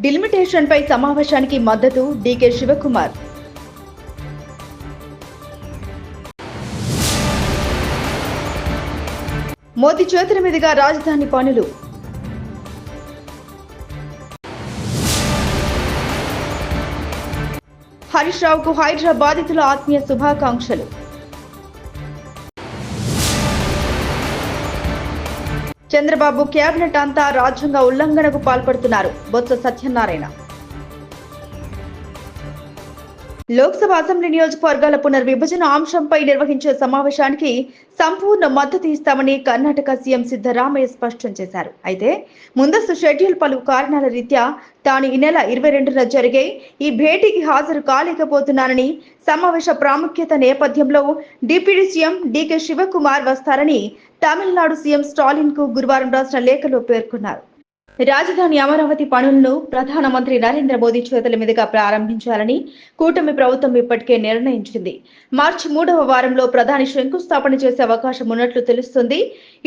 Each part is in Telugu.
డిలిమిటేషన్పై సమావేశానికి మద్దతు డీకే శివకుమార్. మోదీ చేతుల మీదుగా రాజధాని పనులు. హరీష్ రావుకు హైడ్రా బాధితుల ఆత్మీయ శుభాకాంక్షలు. చంద్రబాబు కేబినెట్ అంతా రాజ్యాంగ ఉల్లంఘనకు పాల్పడుతున్నారు బొత్స సత్యనారాయణ. లోక్సభ అసెంబ్లీ నియోజకవర్గాల పునర్విభజన అంశంపై నిర్వహించే సమావేశానికి సంపూర్ణ మద్దతు ఇస్తామని కర్ణాటక సీఎం సిద్ధరామయ్య స్పష్టం చేశారు. అయితే ముందస్తు షెడ్యూల్ పలు కారణాల రీత్యా తాను ఈ నెల 22న జరిగే ఈ భేటీకి హాజరు కాలేకపోతున్నానని, సమావేశ ప్రాముఖ్యత నేపథ్యంలో డిప్యూటీ సీఎం డీకే శివకుమార్ వస్తారని తమిళనాడు సీఎం స్టాలిన్ కు గురువారం రాసిన లేఖలో పేర్కొన్నారు. రాజధాని అమరావతి పనులను ప్రధానమంత్రి నరేంద్ర మోదీ చేతుల మీదుగా ప్రారంభించాలని కూటమి ప్రభుత్వం ఇప్పటికే నిర్ణయించింది. మార్చి 3వ వారంలో ప్రధాని శంకుస్థాపన చేసే అవకాశం ఉన్నట్లు తెలుస్తుంది.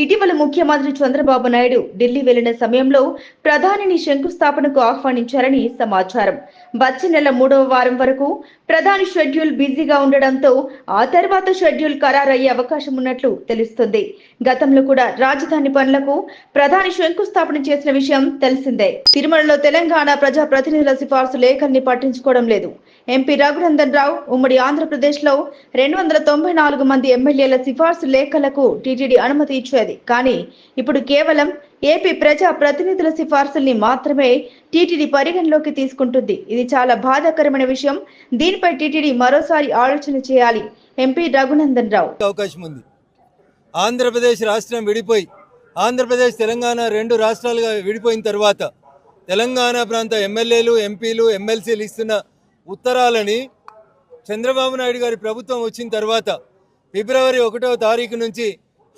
ఇటీవల ముఖ్యమంత్రి చంద్రబాబు నాయుడు ఢిల్లీ వెళ్లిన సమయంలో ప్రధానిని శంకుస్థాపనకు ఆహ్వానించారని సమాచారం. వచ్చే నెల 3వ వారం వరకు ప్రధాని షెడ్యూల్ బిజీగా ఉండడంతో ఆ తర్వాత షెడ్యూల్ ఖరారయ్యే అవకాశం ఉన్నట్లు తెలుస్తుంది. గతంలో కూడా రాజధాని పనులకు ప్రధాని శంకుస్థాపన చేసిన విషయం తెలిసిందే. తిరుమలలో తెలంగాణ ప్రజా ప్రతినిధుల సిఫార్సు లేఖల్ని పట్టించుకోవడం లేదు. ఎంపీ రఘునందన్ రావు ఉమ్మడి ఆంధ్రప్రదేశ్ లో 294 మంది ఎమ్మెల్యేల సిఫార్సు లేఖలకు టీటీడీ అనుమతి ఇచ్చేది. కానీ ఇప్పుడు కేవలం ఏపీ ప్రజా ప్రతినిధుల సిఫార్సుల్ని మాత్రమే టీటీడీ పరిగణలోకి తీసుకుంటుంది. ఇది చాలా బాధాకరమైన విషయం. దీనిపై టీటీడీ మరోసారి ఆలోచన చేయాలి. ఎంపీ రఘునందన్ రావు. అవకాశం ఉంది. ఆంధ్రప్రదేశ్ రాష్ట్రం విడిపోయి ఆంధ్రప్రదేశ్ తెలంగాణ 2 రాష్ట్రాలుగా విడిపోయిన తర్వాత తెలంగాణ ప్రాంత ఎమ్మెల్యేలు, ఎంపీలు, ఎమ్మెల్సీలు ఇస్తున్న ఉత్తరాలని చంద్రబాబు నాయుడు గారి ప్రభుత్వం వచ్చిన తర్వాత ఫిబ్రవరి 1వ తారీఖు నుంచి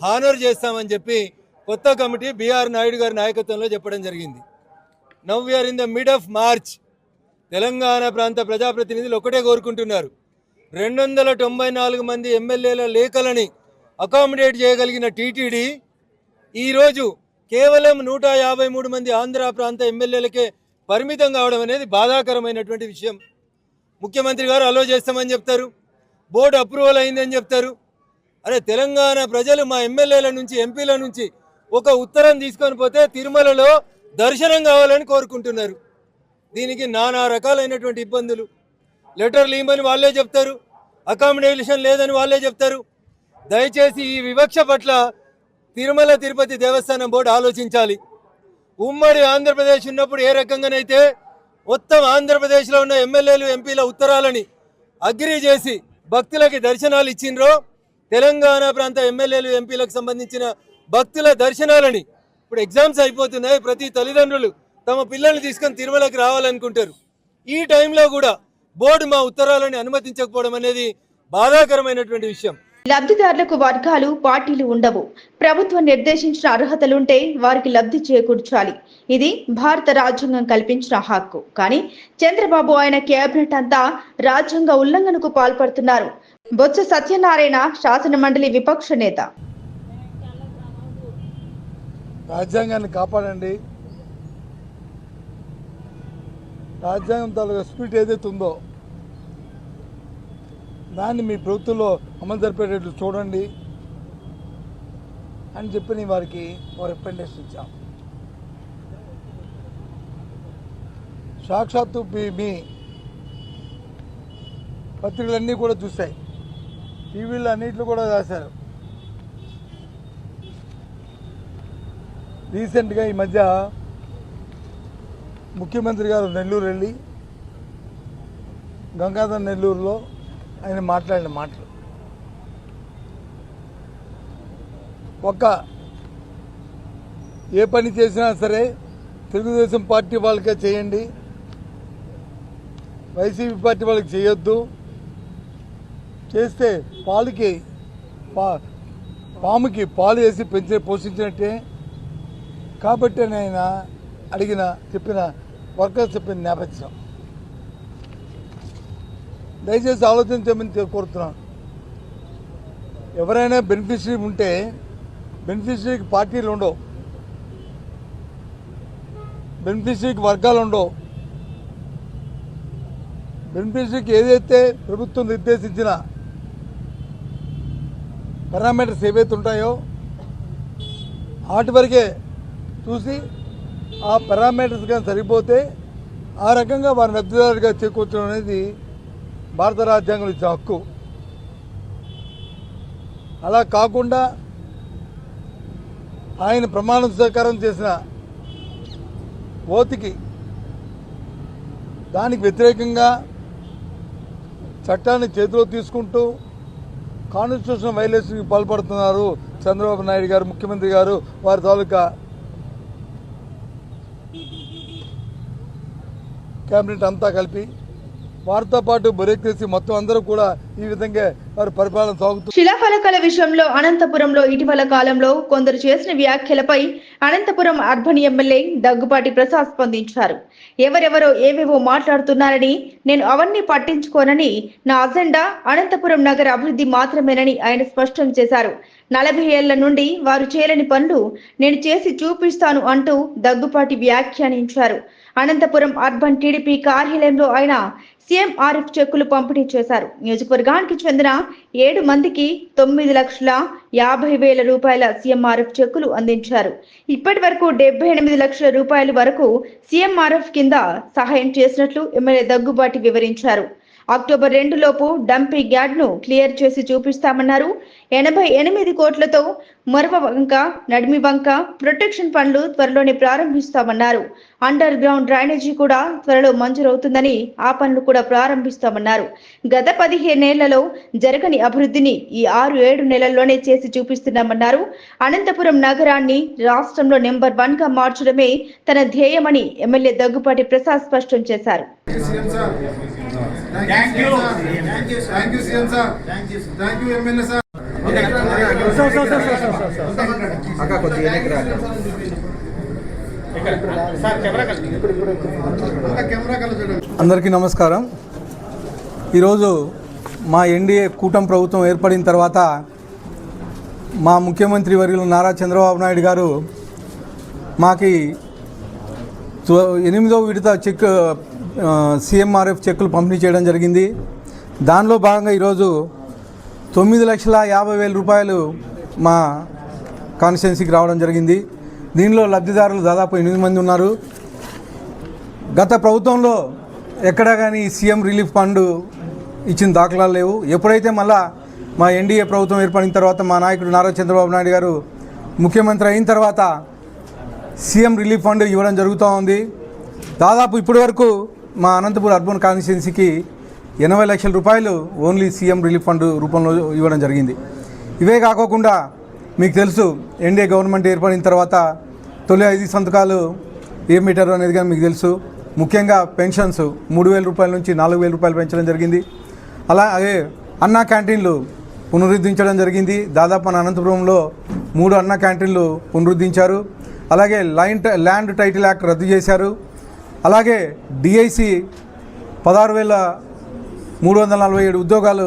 హానర్ చేస్తామని చెప్పి కొత్త కమిటీ బిఆర్ నాయుడు గారి నాయకత్వంలో చెప్పడం జరిగింది. Now we are in the mid of March. Telangana ప్రాంత ప్రజాప్రతినిధులు ఒకటే కోరుకుంటున్నారు, 294 మంది ఎమ్మెల్యేల లేఖలని అకామిడేట్ చేయగలిగిన టీటీడీ ఈరోజు కేవలం 153 మంది ఆంధ్ర ప్రాంత ఎమ్మెల్యేలకే పరిమితం కావడం అనేది బాధాకరమైనటువంటి విషయం. ముఖ్యమంత్రి గారు అలో చేస్తామని చెప్తారు, బోర్డు అప్రూవల్ అయిందని చెప్తారు. అరే, తెలంగాణ ప్రజలు మా ఎమ్మెల్యేల నుంచి, ఎంపీల నుంచి ఒక ఉత్తరం తీసుకొని పోతే తిరుమలలో దర్శనం కావాలని కోరుకుంటున్నారు. దీనికి నానా రకాలైనటువంటి ఇబ్బందులు. లెటర్లు ఇవ్వమని వాళ్ళే చెప్తారు, అకామిడేషన్ లేదని వాళ్ళే చెప్తారు. దయచేసి ఈ వివక్ష పట్ల తిరుమల తిరుపతి దేవస్థానం బోర్డు ఆలోచించాలి. ఉమ్మడి ఆంధ్రప్రదేశ్ ఉన్నప్పుడు ఏ రకంగానైతే మొత్తం ఆంధ్రప్రదేశ్లో ఉన్న ఎమ్మెల్యేలు, ఎంపీల ఉత్తరాలని అగ్రీ చేసి భక్తులకి దర్శనాలు ఇచ్చిండ్రో, తెలంగాణ ప్రాంత ఎమ్మెల్యేలు, ఎంపీలకు సంబంధించిన భక్తుల దర్శనాలని ఇప్పుడు ఎగ్జామ్స్ అయిపోతున్నాయి. ప్రతి తల్లిదండ్రులు తమ పిల్లల్ని తీసుకొని తిరుమలకి రావాలనుకుంటారు. ఈ టైంలో కూడా బోర్డు మా ఉత్తరాలని అనుమతించకపోవడం అనేది బాధాకరమైనటువంటి విషయం. లబ్ధిదారులకు వర్గాలు, పార్టీలు ఉండవు. ప్రభుత్వం నిర్దేశించిన అర్హతలుంటే వారికి లబ్ధి చేకూర్చాలి. ఇది భారత రాజ్యాంగం కల్పించిన హక్కు. కానీ చంద్రబాబు ఆయన కేబినెట్ అంతా రాజ్యాంగ ఉల్లంఘనకు పాల్పడుతున్నారు. బొత్స సత్యనారాయణ శాసన మండలి విపక్ష నేత. రాజ్యాంగాన్ని కాపాడండి. రాజ్యాంగం తాలూకా స్పిరిట్ ఏదైతే ఉందో దాన్ని మీ ప్రభుత్వంలో అమలు జరిపేటట్లు చూడండి అని చెప్పి వారికి రికమెండేషన్ ఇచ్చాం. సాక్షాత్తు మీ పత్రికలన్నీ కూడా చూశాయి, టీవీలో అన్నింటిలో కూడా రాశారు. రీసెంట్గా ఈ మధ్య ముఖ్యమంత్రి గారు నెల్లూరు వెళ్ళి గంగాధర్ నెల్లూరులో ఆయన మాట్లాడిన మాటలు, ఏ పని చేసినా సరే తెలుగుదేశం పార్టీ వాళ్ళకే చేయండి, వైసీపీ పార్టీ వాళ్ళకి చేయొద్దు, చేస్తే పాముకి పాలు వేసి పోషించినట్టే. కాబట్టి ఆయన చెప్పిన వర్కర్స్ చెప్పిన నేపథ్యం దయచేసి ఆలోచించమని కోరుతున్నాను. ఎవరైనా బెనిఫిషరీ ఉంటే బెనిఫిషరీకి పార్టీలు ఉండవు, బెనిఫిషరీకి వర్గాలు ఉండవు, బెనిఫిషరీకి ఏదైతే ప్రభుత్వం నిర్దేశించిన పారామీటర్స్ ఏవైతే ఉంటాయో వాటి వరకే చూసి ఆ పారామీటర్స్ కానీ సరిపోతే ఆ రకంగా వారిని లబ్ధిదారుడిగా చేకూర్చడం అనేది భారత రాజ్యాంగం ఇచ్చే హక్కు. అలా కాకుండా ఆయన ప్రమాణ స్వీకారం చేసిన ఓతికి దానికి వ్యతిరేకంగా చట్టాన్ని చేతిలో తీసుకుంటూ కాన్స్టిట్యూషన్ వైలేషన్కి పాల్పడుతున్నారు చంద్రబాబు నాయుడు గారు, ముఖ్యమంత్రి గారు, వారి తాలూకా క్యాబినెట్ అంతా కలిపి వారితో పాటు బ్యూరోక్రసీ మొత్తం అందరూ కూడా ఈ విధంగా వారి పరిపాలన సాగుతుంది. శిలాఫలకాల విషయంలో అనంతపురంలో ఇటీవల కాలంలో కొందరు చేసిన వ్యాఖ్యలపై అనంతపురం అర్బన్ ఎమ్మెల్యే దగ్గుపాటి ప్రసాద్ స్పందించారు. ఎవరెవరో ఏవేవో మాట్లాడుతున్నారని, నేను అవన్నీ పట్టించుకోనని, నా అజెండా అనంతపురం నగర అభివృద్ధి మాత్రమేనని ఆయన స్పష్టం చేశారు. 40 ఏళ్ల నుండి వారు చేయలేని పనులు నేను చేసి చూపిస్తాను అంటూ దగ్గుపాటి వ్యాఖ్యానించారు. అనంతపురం అర్బన్ టీడీపీ కార్యాలయంలో ఆయన సీఎంఆర్ఎఫ్ చెక్కులు పంపిణీ చేశారు. నియోజకవర్గానికి చెందిన 7 మందికి 9,50,000 రూపాయల సీఎంఆర్ఎఫ్ చెక్కులు అందించారు. ఇప్పటి వరకు 78 లక్షల రూపాయల వరకు సీఎంఆర్ఎఫ్ కింద సహాయం చేసినట్లు ఎమ్మెల్యే దగ్గుబాటి వివరించారు. అక్టోబర్ 2 లోపు డంపింగ్ యార్డ్ ను క్లియర్ చేసి చూపిస్తామన్నారు. 88 కోట్లతో మొరవ వంక, నడిమి వంక ప్రొటెక్షన్ పనులు త్వరలోనే ప్రారంభిస్తామన్నారు. అండర్ గ్రౌండ్ డ్రైనేజీ కూడా త్వరలో మంజూరవుతుందని ఆ పనులు కూడా ప్రారంభిస్తామన్నారు. గత 15 ఏళ్లలో జరగని అభివృద్ధిని ఈ 6-7 నెలల్లోనే చేసి చూపిస్తున్నామన్నారు. అనంతపురం నగరాన్ని రాష్ట్రంలో నెంబర్ 1 గా మార్చడమే తన ధ్యేయమని ఎమ్మెల్యే దగ్గుపాటి ప్రసాద్ స్పష్టం చేశారు. Thank you, CM sir. Thank you, MLA sir. అందరికీ నమస్కారం. ఈరోజు మా ఎన్డీఏ కూటమి ప్రభుత్వం ఏర్పడిన తర్వాత మా ముఖ్యమంత్రి వర్యులు నారా చంద్రబాబు నాయుడు గారు మాకి 8వ విడత చెక్ సీఎంఆర్ఎఫ్ చెక్కులు పంపిణీ చేయడం జరిగింది. దానిలో భాగంగా ఈరోజు 9,50,000 రూపాయలు మా కాన్స్టిట్యున్సీకి రావడం జరిగింది. దీనిలో లబ్ధిదారులు దాదాపు 8 మంది ఉన్నారు. గత ప్రభుత్వంలో ఎక్కడా కానీ సీఎం రిలీఫ్ ఫండ్ ఇచ్చిన దాఖలాలు లేవు. ఎప్పుడైతే మళ్ళా మా ఎన్డీఏ ప్రభుత్వం ఏర్పడిన తర్వాత మా నాయకుడు నారా చంద్రబాబు నాయుడు గారు ముఖ్యమంత్రి అయిన తర్వాత సీఎం రిలీఫ్ ఫండ్ ఇవ్వడం జరుగుతూ ఉంది. దాదాపు ఇప్పటి వరకు మా అనంతపురం అర్బన్ కాన్స్టిట్యున్సీకి 80 లక్షల రూపాయలు ఓన్లీ సీఎం రిలీఫ్ ఫండ్ రూపంలో ఇవ్వడం జరిగింది. ఇవే కాకోకుండా మీకు తెలుసు, ఎన్డీఏ గవర్నమెంట్ ఏర్పడిన తర్వాత తొలి 5 సంతకాలు ఏం పెట్టారు అనేది కానీ మీకు తెలుసు. ముఖ్యంగా పెన్షన్స్ 3,000 రూపాయల నుంచి 4,000 రూపాయలు పెంచడం జరిగింది. అలాగే అన్నా క్యాంటీన్లు పునరుద్ధరించడం జరిగింది. దాదాపు మన అనంతపురంలో 3 అన్నా క్యాంటీన్లు పునరుద్ధరించారు. అలాగే ల్యాండ్ టైటిల్ యాక్ట్ రద్దు చేశారు. అలాగే డిఐసి 16,347 ఉద్యోగాలు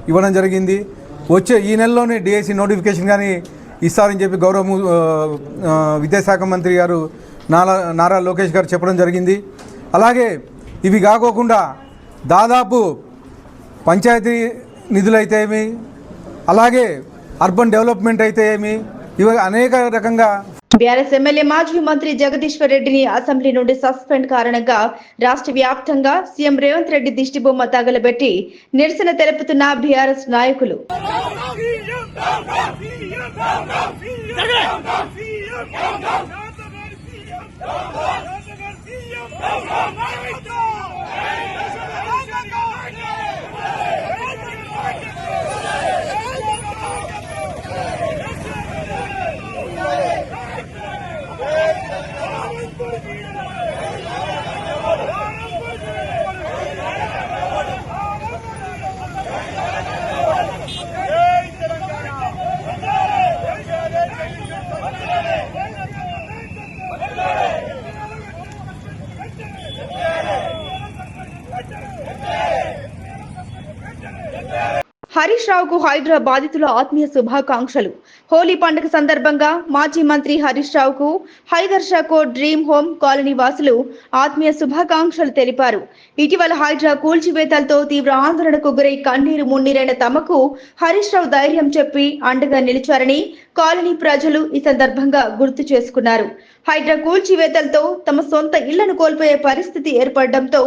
ఇవ్వడం జరిగింది. వచ్చే ఈ నెలలోనే డిఐసి నోటిఫికేషన్ కానీ ఇస్తారని చెప్పి గౌరవ విద్యాశాఖ మంత్రి గారు నారా లోకేష్ గారు చెప్పడం జరిగింది. అలాగే ఇవి కాకోకుండా దాదాపు పంచాయతీ నిధులైతే ఏమి, అలాగే అర్బన్ డెవలప్మెంట్ అయితే ఏమి, ఇవి అనేక రకంగా బీఆర్ఎస్ ఎమ్మెల్యే మాజీ మంత్రి జగదీశ్వర్ రెడ్డిని అసెంబ్లీ నుండి సస్పెండ్ కారణంగా రాష్ట్ర వ్యాప్తంగా సీఎం రేవంత్ రెడ్డి దిష్టిబొమ్మ తగలబెట్టి నిరసన తెలుపుతున్న బీఆర్ఎస్ నాయకులు. హరీష్ రావుకు హైదరాబాద్ బాధితుల ఆత్మీయ శుభాకాంక్షలు. హోలీ పండుగ సందర్భంగా మాజీ మంత్రి హరీష్ రావుకు హైదర్ షాకో డ్రీమ్ హోమ్ కాలనీ వాసులు ఆత్మీయ శుభాకాంక్షలు తెలిపారు. ఇటీవల హైడ్రా కూల్చివేతలతో తీవ్ర ఆందోళనకు గురై కన్నీరు మున్నీరైన తమకు హరీష్ రావు ధైర్యం చెప్పి అండగా నిలిచారని కాలనీ ప్రజలు ఈ సందర్భంగా గుర్తు చేసుకున్నారు. హైడ్రా కూల్చివేతలతో తమ సొంత ఇళ్లను కోల్పోయే పరిస్థితి ఏర్పడడంతో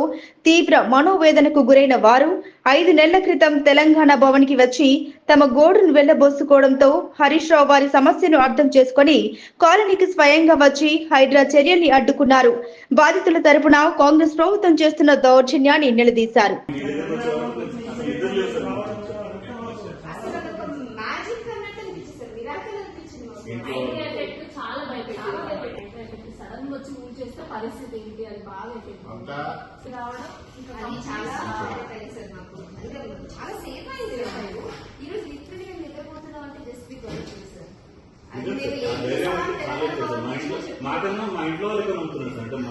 తీవ్ర మనోవేదనకు గురైన వారు 5 నెలల క్రితం తెలంగాణ భవన్కి వచ్చి తమ గోడును వెళ్లబోసుకోవడంతో హరీష్ రావు వారి సమస్యను అర్థం చేసుకుని కాలనీకి స్వయంగా వచ్చి హైడ్రా చర్యల్ని అడ్డుకున్నారు. బాధితుల తరపున కాంగ్రెస్ ప్రభుత్వం చేస్తున్న దౌర్జన్యాన్ని నిలదీశారు. పరిస్థితి ఏంటి అది బాగా రావడం చాలా సేఫ్ అయింది. ఈరోజు లిటరలీ మేము నిద్రపోతున్నాం అంటే జస్ట్ బికాజ్ మా ఇంట్లో వాళ్ళకి నమ్ముతున్నారు అంటే మా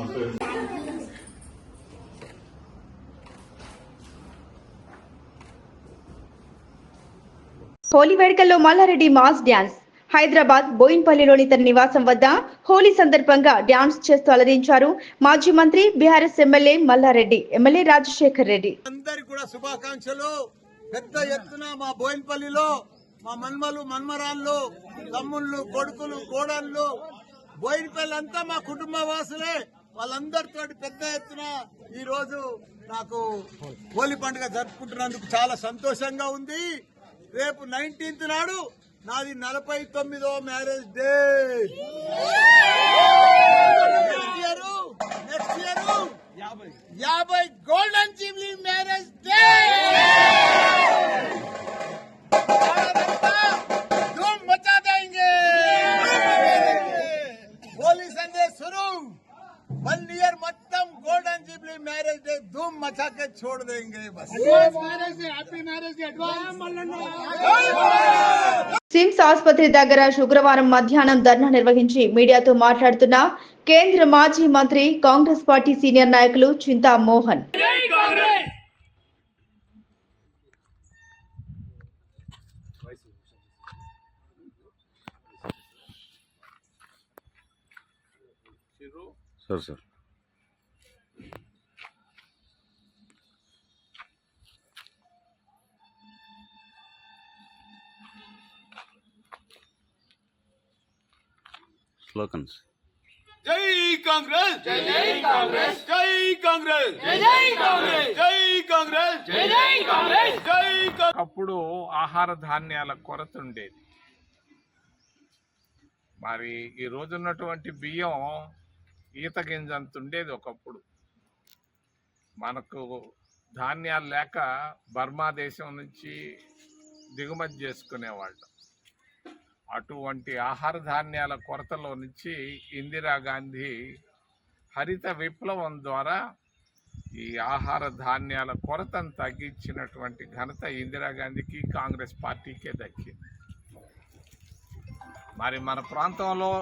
హోలీ వేడుకల్లో మల్లారెడ్డి మాస్ డ్యాన్స్. హైదరాబాద్ బోయిన్పల్లిలోని తన నివాసం వద్ద హోలీ సందర్భంగా డ్యాన్స్ చేస్తూ అలరించారు మాజీ మంత్రి BRS MLA Malla Reddy, MLA Rajasekhar Reddy. అందరికి కూడా శుభాకాంక్షలు. పెద్ద ఎత్తున మా బోయిన్పల్లిలో మా మన్మలు మన్మరాళ్ళు, తమ్ముళ్ళు, కొడుకులు, కోడళ్ళు, బోయిన్పల్లి అంతా మా కుటుంబ వాసులే. వాళ్ళందరితో పెద్ద ఎత్తున ఈ రోజు నాకు హోలీ పండుగ జరుపుకుంటున్నందుకు చాలా సంతోషంగా ఉంది. రేపు 19th నాడు నాది 49వ marriage day. Next year 50 golden jubilee marriage day. धूम मचा देंगे. होली संडे शुरू 1 year మొత్తం గోల్డెన్ జూబ్లీ మ్యారేజ్ డే ధూమ్ మచా के छोड़ देंगे. बस హ్యాపీ మ్యారేజ్ సిమ్స్ ఆసుపత్రి దగ్గర శుక్రవారం మధ్యాహ్నం ధర్నా నిర్వహించి మీడియాతో మాట్లాడుతున్న కేంద్ర మాజీ మంత్రి కాంగ్రెస్ పార్టీ సీనియర్ నాయకులు చింతా మోహన్. Sir slogans. జై కాంగ్రెస్, జై కాంగ్రెస్, జై కాంగ్రెస్, జై కాంగ్రెస్, జై కాంగ్రెస్, జై కాంగ్రెస్, జై కాంగ్రెస్. అప్పుడు ఆహార ధాన్యాల కొరత ఉండేది. మరి ఈ రోజు ఉన్నటువంటి బియ్యం ఈత గింజంత ఉండేది ఒకప్పుడు. మనకు ధాన్యాలు లేక బర్మా దేశం నుంచి దిగుమతి చేసుకునేవాళ్ళు. అటువంటి ఆహార ధాన్యాల కొరతలో నుంచి ఇందిరాగాంధీ హరిత విప్లవం ద్వారా ఈ ఆహార ధాన్యాల కొరతను తగ్గించినటువంటి ఘనత ఇందిరాగాంధీకి, కాంగ్రెస్ పార్టీకే దక్కింది. మరి మన ప్రాంతంలో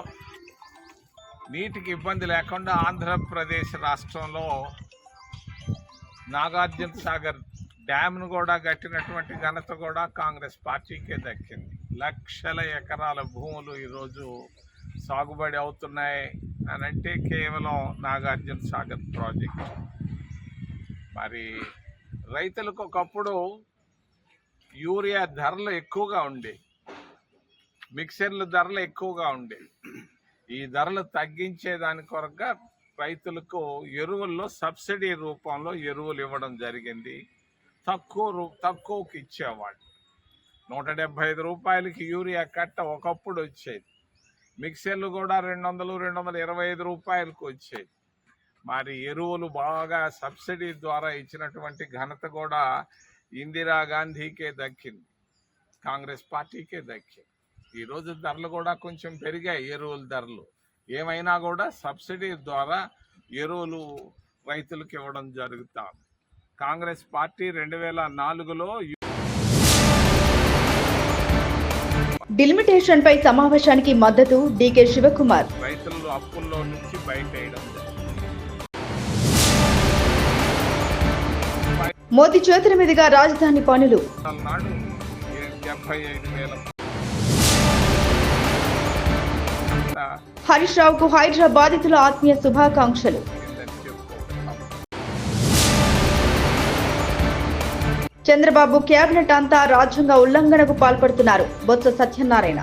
నీటికి ఇబ్బంది లేకుండా ఆంధ్రప్రదేశ్ రాష్ట్రంలో నాగార్జున సాగర్ డ్యామ్ను కూడా కట్టినటువంటి ఘనత కూడా కాంగ్రెస్ పార్టీకే దక్కింది. లక్షల ఎకరాల భూములు ఈరోజు సాగుబడి అవుతున్నాయి అని అంటే కేవలం నాగార్జున సాగర్ ప్రాజెక్ట్. మరి రైతులకు ఒకప్పుడు యూరియా ధరలు ఎక్కువగా ఉండేవి, మిక్సర్ల ధరలు ఎక్కువగా ఉండేవి. ఈ ధరలు తగ్గించేదాని కొరగా రైతులకు ఎరువుల్లో సబ్సిడీ రూపంలో ఎరువులు ఇవ్వడం జరిగింది. తక్కువకి ఇచ్చేవాళ్ళు. 175 రూపాయలకి యూరియా కట్ట ఒకప్పుడు వచ్చేది. మిక్సర్లు కూడా 200-225 రూపాయలకు వచ్చేది. మరి ఎరువులు బాగా సబ్సిడీ ద్వారా ఇచ్చినటువంటి ఘనత కూడా ఇందిరాగాంధీకే దక్కింది, కాంగ్రెస్ పార్టీకే దక్కింది. ఈరోజు ధరలు కూడా కొంచెం పెరిగాయి, ఎరువుల ధరలు. ఏమైనా కూడా సబ్సిడీ ద్వారా ఎరువులు రైతులకు ఇవ్వడం జరుగుతుంది. కాంగ్రెస్ పార్టీ 2004లో డిలిమిటేషన్ పై సమావేశానికి మద్దతు డీకే శివకుమార్. రైతులు అప్పుల్లో నుంచి బయటేయడం మోదీ చేతుల మీదుగా రాజధాని పనులు. నాడు 75,000 బాధ్యత హరీష్ రావుకు హైడ్రా బాధితుల ఆత్మీయ శుభాకాంక్షలు. ఉందని చెప్పుకుంటున్నాం. చంద్రబాబు కేబినెట్ అంతా రాజ్యాంగ ఉల్లంఘనకు పాల్పడుతున్నారు. బొత్స సత్యనారాయణ